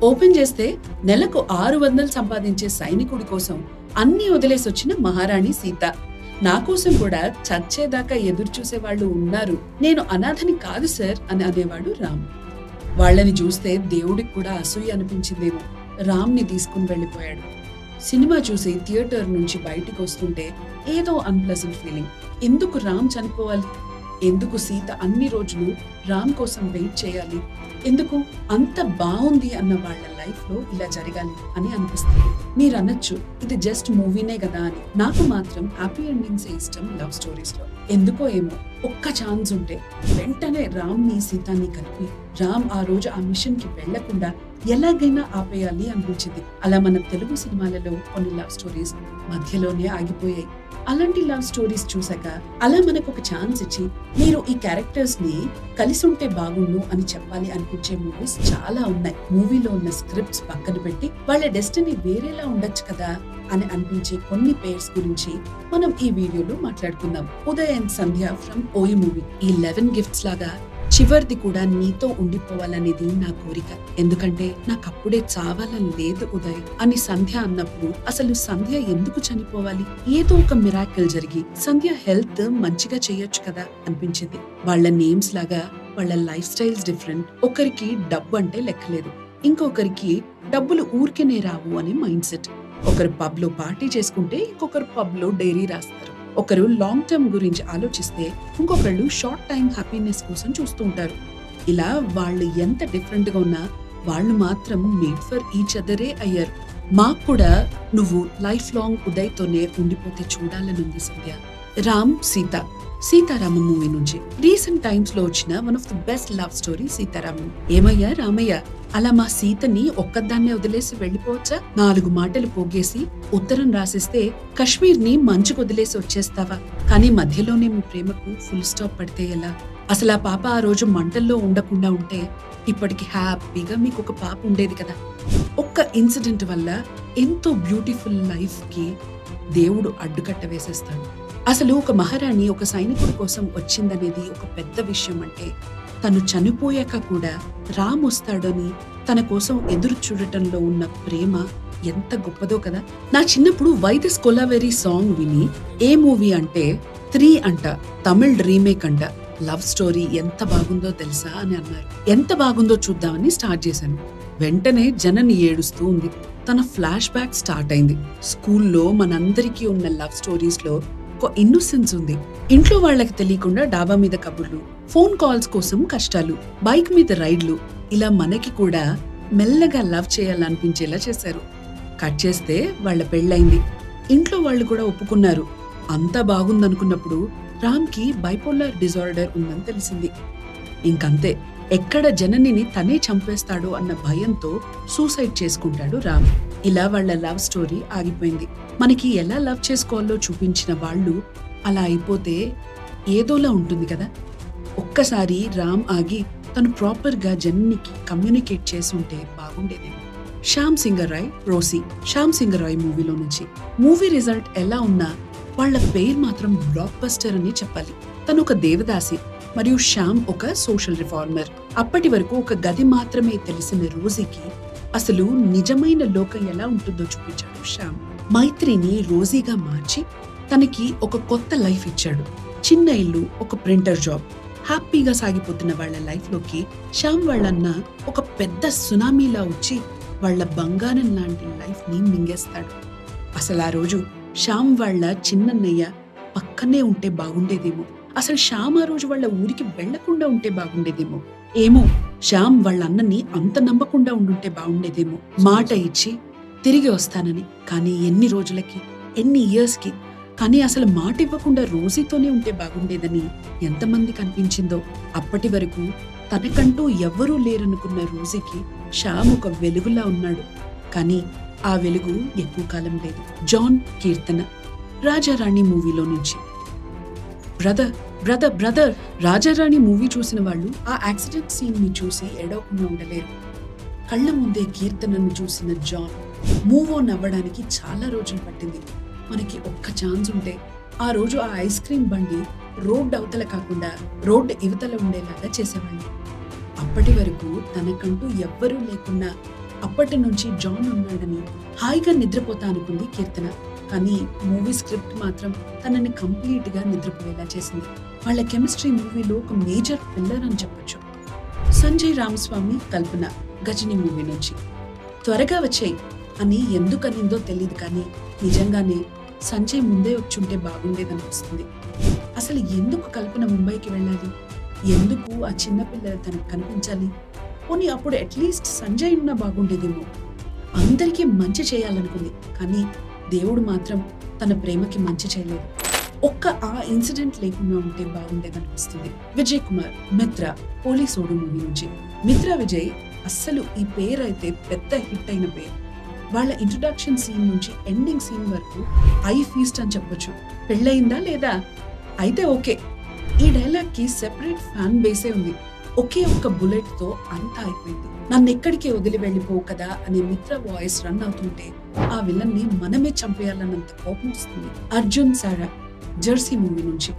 Open చేస్తే నెలకు 600 సంపాదించే సైనికుడి కోసం అన్ని వదిలేసొచ్చిన మహారాణి సీత. నా కోసం కూడా చచ్చేదాకా ఎదురు చూసేవాళ్లు ఉన్నారు, నేను అనాథని కాదు సార్ అని అనేవాడు రామ్. వాళ్లని చూస్తే దేవుడికి కూడా అసూయ అనిపించిందేమో. రామ్ని తీసుకుని వెళ్లిపోయాడు. సినిమా చూసి థియేటర్ నుంచి బయటికి వస్తుంటే ఏదో అన్ప్లెజెంట్ ఫీలింగ్. ఎందుకు రామ్ చనిపోవాలి? ఎందుకు సీత అన్ని రోజులు రామ్ కోసం వెయిట్ చేయాలి? ఎందుకు అంత బాగుంది అన్న వాళ్ళ లైఫ్ లో ఇలా జరగాలి అని అనిపిస్తుంది. మీరు అనొచ్చు ఇది జస్ట్ మూవీనే కదా అని. నాకు మాత్రం హ్యాపీ ఎండింగ్స్ ఇష్టం లవ్ స్టోరీస్ లో. ఎందుకో ఏమో ఒక్క ఛాన్స్ ఉంటే వెంటనే రామ్ ని సీతాని కలిపి రామ్ ఆ రోజు ఆ మిషన్ కి వెళ్లకుండా ఎలాగైనా ఆపేయాలి అనిపించింది. అలా మన తెలుగు సినిమాలలో కొన్ని లవ్ స్టోరీస్ మధ్యలోనే ఆగిపోయాయి. అలాంటి లవ్ స్టోరీస్ చూసాక అలా మనకు ఒక ఛాన్స్ ఇచ్చి మీరు ఈ క్యారెక్టర్స్ ని కలిసి ఉంటే బాగుండు అని చెప్పాలి అనిపించే మూవీస్ చాలా ఉన్నాయి. మూవీలో ఉన్న స్క్రిప్ట్స్ పక్కన పెట్టి వాళ్ళ డెస్టినీ వేరేలా ఉండొచ్చు కదా అని అనిపించే కొన్ని పేర్స్ గురించి మనం ఈ వీడియోలో మాట్లాడుకుందాం. ఉదయ్ అండ్ సంధ్య ఫ్రమ్ ఓయి మూవీ. ఈ 11 గిఫ్ట్స్ లాగా చివరిది కూడా నీతో ఉండిపోవాలనేది నా కోరిక. ఎందుకంటే నాకు అప్పుడే చావాలని లేదు ఉదయ్ అని సంధ్య అన్నప్పుడు అసలు సంధ్య ఎందుకు చనిపోవాలి? ఏదో ఒక మిరాకిల్ జరిగి సంధ్య హెల్త్ మంచిగా చేయొచ్చు కదా అనిపించింది. వాళ్ళ నేమ్స్ లాగా వాళ్ళ లైఫ్ స్టైల్స్ డిఫరెంట్. ఒకరికి డబ్బు అంటే లెక్కలేదు, ఇంకొకరికి డబ్బులు ఊరికేనే రావు అని మైండ్ సెట్. ఒకరు పబ్ లో పార్టీ చేసుకుంటే ఇంకొకరు పబ్ లో డైరీ రాస్తారు. ఒకరు లాంగ్ టర్మ్ గురించి ఆలోచిస్తే ఇంకొకళ్ళు షార్ట్ టైం హ్యాపీనెస్ కోసం చూస్తూ ఉంటారు. ఇలా వాళ్ళు ఎంత డిఫరెంట్ గా ఉన్నా వాళ్ళు మాత్రం మేడ్ ఫర్ ఈచ్ అదరే అయ్యారు. మాకు కూడా నువ్వు లైఫ్ లాంగ్ ఉదయ్ తోనే ఉండిపోతే చూడాలనుంది సంధ్య. రామ్ సీత, సీతారామ మూవీ నుంచి రీసెంట్ టైమ్స్ లో వచ్చిన one of the best love story Sitaramam. ఏమయ్యా రామయ్య, అలా మా సీతని ఒక్కదాన్నే వదిలేసి వెళ్లిపోవచ్చా? 4 మాటలు పోగేసి ఉత్తరం రాసిస్తే కశ్మీర్ ని మంచుకు వదిలేసి వచ్చేస్తావా? కానీ మధ్యలోనే మీ ప్రేమకు ఫుల్ స్టాప్ పడితే ఎలా? అసలు ఆ పాప ఆ రోజు మంటల్లో ఉండకుండా ఉంటే ఇప్పటికి హ్యాపీగా మీకు ఒక పాప ఉండేది కదా. ఒక్క ఇన్సిడెంట్ వల్ల ఎంతో బ్యూటిఫుల్ లైఫ్ కి దేవుడు అడ్డుకట్ట వేసేస్తాడు. అసలు ఒక మహారాణి ఒక సైనికుడి కోసం వచ్చిందనేది ఒక పెద్ద విషయం. అంటే తను చనిపోయాక కూడా రామ్ వస్తాడని తన కోసం ఎదురు చూడటంలో ఉన్న ప్రేమ ఎంత గొప్పదో కదా. నా చిన్నప్పుడు వైదిస్ కొలావెరీ సాంగ్ విని ఏ మూవీ అంటే 3 అంట, తమిళ్ రీమేక్ అంట, లవ్ స్టోరీ ఎంత బాగుందో తెలుసా అని అన్నారు. ఎంత బాగుందో చూద్దామని స్టార్ట్ చేశాను. వెంటనే జనని ఏడుస్తూ ఉంది. తన ఫ్లాష్ బ్యాక్ స్టార్ట్ అయింది. స్కూల్లో మనందరికీ ఉన్న లవ్ స్టోరీస్ లో ఒక ఇన్నోసెన్స్ ఉంది. ఇంట్లో వాళ్ళకి తెలియకుండా డాబా మీద కబుర్లు, ఫోన్ కాల్స్ కోసం కష్టాలు, బైక్ మీద రైడ్లు, ఇలా మనకి కూడా మెల్లగా లవ్ చేయాలనిపించేలా చేశారు. కట్ చేస్తే వాళ్ళ పెళ్ళైంది. ఇంట్లో వాళ్ళు కూడా ఒప్పుకున్నారు. అంతా బాగుందనుకున్నప్పుడు రామ్ కి బైపోలార్ డిజార్డర్ ఉందని తెలిసింది. ఇంకంతే, ఎక్కడ జననిని తనే చంపేస్తాడో అన్న భయంతో సూసైడ్ చేసుకుంటాడు రామ్. ఇలా వాళ్ళ లవ్ స్టోరీ ఆగిపోయింది. మనకి ఎలా లవ్ చేసుకోవాలో చూపించిన వాళ్ళు అలా అయిపోతే ఏదోలా ఉంటుంది కదా. ఒక్కసారి రామ్ ఆగి తను ప్రాపర్ గా జననికి కమ్యూనికేట్ చేసుంటే బాగుండేదేమో. శ్యామ్ సింగర్ రాయ్, రోసీ. శ్యామ్ సింగర్ రాయ్ మూవీలో నుంచి మూవీ రిజల్ట్ ఎలా ఉన్నా వాళ్ళ పేరు మాత్రం బ్లాక్ బస్టర్ అని చెప్పాలి. తను ఒక దేవదాసి మరియు శ్యామ్ ఒక సోషల్ రిఫార్మర్. అప్పటి వరకు ఒక గది మాత్రమే తెలిసిన రోజీకి అసలు నిజమైన లోకం ఎలా ఉంటుందో చూపించాడు శ్యామ్. మైత్రిని రోజీగా మార్చి తనకి ఒక కొత్త లైఫ్ ఇచ్చాడు. చిన్న ఇల్లు, ఒక ప్రింటర్ జాబ్, హ్యాపీగా సాగిపోతున్న వాళ్ళ లైఫ్ లోకి శ్యామ్ వాళ్ళన్న ఒక పెద్ద సునామీలా వచ్చి వాళ్ళ బంగారం లాంటి లైఫ్ ని మింగేస్తాడు. అసలు ఆ రోజు శ్యామ్ వాళ్ళ చిన్నన్నయ్య పక్కనే ఉంటే బాగుండేదేమో. అసలు శ్యామ్ ఆ రోజు వాళ్ళ ఊరికి వెళ్లకుండా ఉంటే బాగుండేదేమో. ఏమో, శ్యామ్ వాళ్ళ అన్నని అంత నమ్మకుండా ఉండుంటే బాగుండేదేమో. మాట ఇచ్చి తిరిగి వస్తానని, కానీ ఎన్ని రోజులకి, ఎన్ని ఇయర్స్ కి. కానీ అసలు మాట ఇవ్వకుండా రోజీతోనే ఉంటే బాగుండేదని ఎంతమందికి అనిపించిందో. అప్పటి వరకు తనకంటూ ఎవ్వరూ లేరనుకున్న రోజీకి శ్యామ్ ఒక వెలుగులా ఉన్నాడు. కానీ ఆ వెలుగు ఎక్కువ కాలం లేదు. జాన్ కీర్తన, రాజారాణి మూవీలో నుంచి. బ్రదర్ బ్రదర్ బ్రదర్ రాజారాణి మూవీ చూసిన వాళ్ళు ఆ యాక్సిడెంట్ సీన్ ని చూసి ఏడవకుండా ఉండలేరు. కళ్ళ ముందే కీర్తనను చూసిన జాన్ మూవ్ ఆన్ అవ్వడానికి చాలా రోజులు పట్టింది. మనకి ఒక్క ఛాన్స్ ఉంటే ఆ రోజు ఆ ఐస్ క్రీమ్ బండి రోడ్డు అవతల కాకుండా రోడ్డు ఇవతల ఉండేలాగా చేసేవాళ్ళు. అప్పటి వరకు తనకంటూ ఎవ్వరూ లేకున్నా అప్పటి నుంచి జాన్ ఉన్నాడని హాయిగా నిద్రపోతా అనుకుంది కీర్తన. కానీ మూవీ స్క్రిప్ట్ మాత్రం తనని కంప్లీట్ గా నిద్రపోయేలా చేసింది. వాళ్ళ కెమిస్ట్రీ మూవీలో ఒక మేజర్ పిల్లర్ అని చెప్పొచ్చు. సంజయ్ రామస్వామి, కల్పన గజని మూవీ నుంచి త్వరగా వచ్చాయి అని ఎందుకనిందో తెలియదు, కానీ నిజంగానే సంజయ్ ముందే వచ్చుంటే బాగుండేదనిపిస్తుంది. అసలు ఎందుకు కల్పన ముంబైకి వెళ్ళాలి? ఎందుకు ఆ చిన్నపిల్లలు తనకు కనిపించాలి? పోనీ అప్పుడు అట్లీస్ట్ సంజయ్ ఉన్నా బాగుండేదేమో. అందరికీ మంచి చేయాలనుకుంది, కానీ దేవుడు మాత్రం తన ప్రేమకి మంచి చేయలేదు. ఒక్క ఆ ఇన్సిడెంట్ లేకుండా ఉంటే బాగుండేదనిపిస్తుంది. విజయ్ కుమార్, మిత్ర పోలీసోడు మూవీ నుంచి. మిత్ర విజయ్ అస్సలు ఈ పేరు అయితే పెద్ద హిట్ అయిన పేరు. వాళ్ళ ఇంట్రొడక్షన్ సీన్ నుంచి ఎండింగ్ సీన్ వరకు ఐ ఫీస్ట్ అని చెప్పొచ్చు. పెళ్ళయిందా లేదా? అయితే ఓకే. ఈ డైలాగ్ కి సెపరేట్ ఫ్యాన్ బేసే ఉంది. ఒకే ఒక్క బుల్లెట్ తో అంతా అయిపోయింది. నన్ను ఎక్కడికి వదిలి వెళ్ళిపోవు కదా అనే మిత్ర వాయిస్ రన్ అవుతుంటే ఆ విలన్ ని మనమే చంపేయాలన్నంత కోపం వస్తుంది. అర్జున్ సారా జెర్సీ మూవీ నుంచి.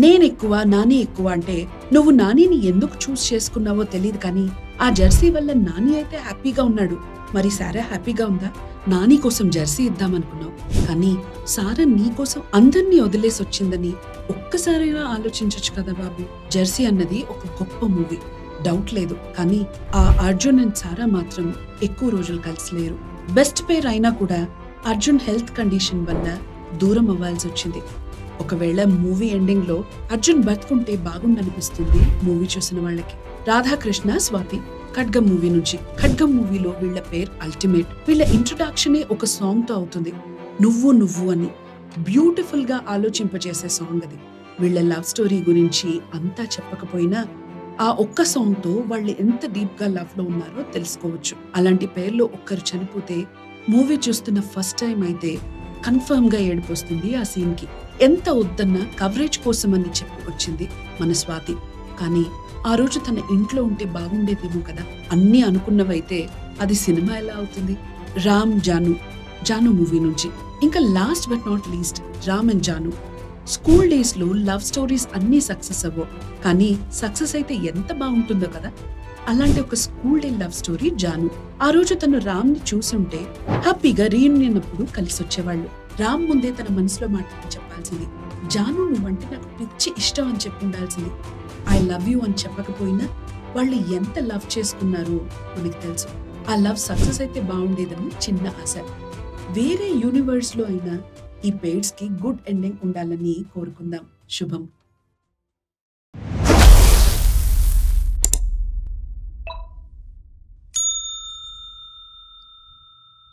నేనెక్కువ నాని ఎక్కువ అంటే నువ్వు నానిని ఎందుకు చూస్ చేసుకున్నావో తెలియదు, కానీ ఆ జెర్సీ వల్ల నాని అయితే హ్యాపీగా ఉన్నాడు. మరి సారా హ్యాపీగా ఉందా? నాని కోసం జెర్సీ ఇద్దామనుకున్నావు, కానీ సారా నీ కోసం అందరినీ వదిలేసి వచ్చిందని ఒక్కసారైనా ఆలోచించొచ్చు కదా బాబు. జెర్సీ అన్నది ఒక గొప్ప మూవీ, డౌట్ లేదు. కానీ ఆ అర్జున్ అండ్ సారా మాత్రం ఎక్కువ రోజులు కలిసి లేరు. బెస్ట్ పేర్ అయినా కూడా అర్జున్ హెల్త్ కండిషన్ వల్ల దూరం అవ్వాల్సి వచ్చింది. ఒకవేళ మూవీ ఎండింగ్ లో అర్జున్ బతుకుంటే బాగుండనిపిస్తుంది మూవీ చూసిన వాళ్ళకి. రాధాకృష్ణ, స్వాతి ఖడ్గం మూవీ నుంచి. ఖడ్గం మూవీలో వీళ్ళ పేరు అల్టిమేట్. వీళ్ళ ఇంట్రొడక్షనే ఒక సాంగ్ తో అవుతుంది. నువ్వు నువ్వు అని బ్యూటిఫుల్ గా ఆలోచింపజేసే సాంగ్ అది. వీళ్ళ లవ్ స్టోరీ గురించి అంతా చెప్పకపోయినా ఆ ఒక్క సాంగ్ తో వాళ్ళు ఎంత డీప్ గా లవ్ లో ఉన్నారో తెలుసుకోవచ్చు. అలాంటి పేర్లో ఒక్కరు చనిపోతే మూవీ చూస్తున్న ఫస్ట్ టైం అయితే కన్ఫర్మ్ గా ఏడిపోస్తుంది ఆ సీన్ కి. ఎంత వద్దన్నా కవరేజ్ కోసం అని చెప్పి వచ్చింది మన స్వాతి. కానీ ఆ రోజు తన ఇంట్లో ఉంటే బాగుండేదేమో కదా. అన్ని అనుకున్నవైతే అది సినిమా ఎలా అవుతుంది? రామ్, జాను మూవీ నుంచి. ఇంకా last but not least Ram and Jaanu. School days లో లవ్ స్టోరీస్ అన్ని సక్సెస్ అవ్వవు, కానీ సక్సెస్ అయితే ఎంత బాగుంటుందో కదా. అలాంటి ఒక school day love story Jaanu. ఆ రోజు తను రామ్ ని చూసుంటే హ్యాపీగా రీయూనియన్ అప్పుడు కలిసి వచ్చేవాళ్ళు. రామ్ ముందే తన మనసులో మాటలు చెప్పాల్సింది. జాను నువ్వంటే నాకు పిచ్చి ఇష్టం అని చెప్పి ఉండాల్సింది. ఐ లవ్ యూ అని చెప్పకపోయినా వాళ్ళు ఎంత లవ్ చేసుకున్నారో మనకి తెలుసు. ఆ లవ్ సక్సెస్ అయితే బాగుండేదని చిన్న ఆశ. వేరే యూనివర్స్ లో అయినా ఈ పేర్స్ కి గుడ్ ఎండింగ్ ఉండాలని కోరుకుందాం. శుభం.